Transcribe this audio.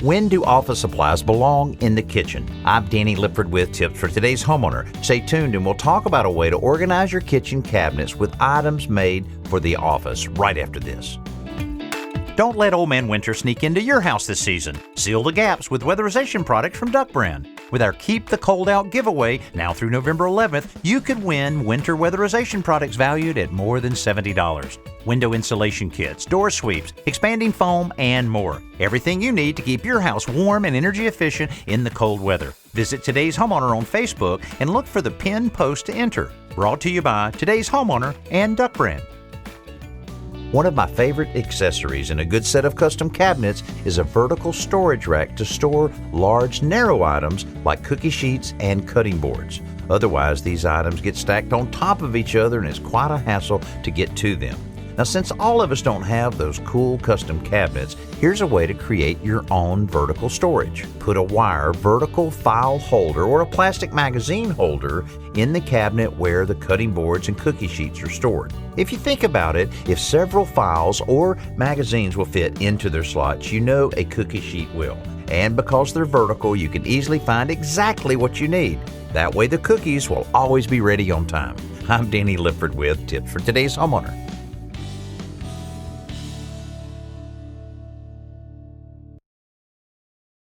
When do office supplies belong in the kitchen? I'm Danny Lipford with tips for today's homeowner. Stay tuned and we'll talk about a way to organize your kitchen cabinets with items made for the office right after this. Don't let Old Man Winter sneak into your house this season. Seal the gaps with weatherization products from Duck Brand. With our Keep the Cold Out giveaway, now through November 11th, you could win winter weatherization products valued at more than $70. Window insulation kits, door sweeps, expanding foam, and more. Everything you need to keep your house warm and energy efficient in the cold weather. Visit Today's Homeowner on Facebook and look for the pinned post to enter. Brought to you by Today's Homeowner and Duck Brand. One of my favorite accessories in a good set of custom cabinets is a vertical storage rack to store large, narrow items like cookie sheets and cutting boards. Otherwise, these items get stacked on top of each other and it's quite a hassle to get to them. Now, since all of us don't have those cool custom cabinets, here's a way to create your own vertical storage. Put a wire vertical file holder or a plastic magazine holder in the cabinet where the cutting boards and cookie sheets are stored. If you think about it, if several files or magazines will fit into their slots, you know a cookie sheet will. And because they're vertical, you can easily find exactly what you need. That way the cookies will always be ready on time. I'm Danny Lipford with tips for today's homeowner.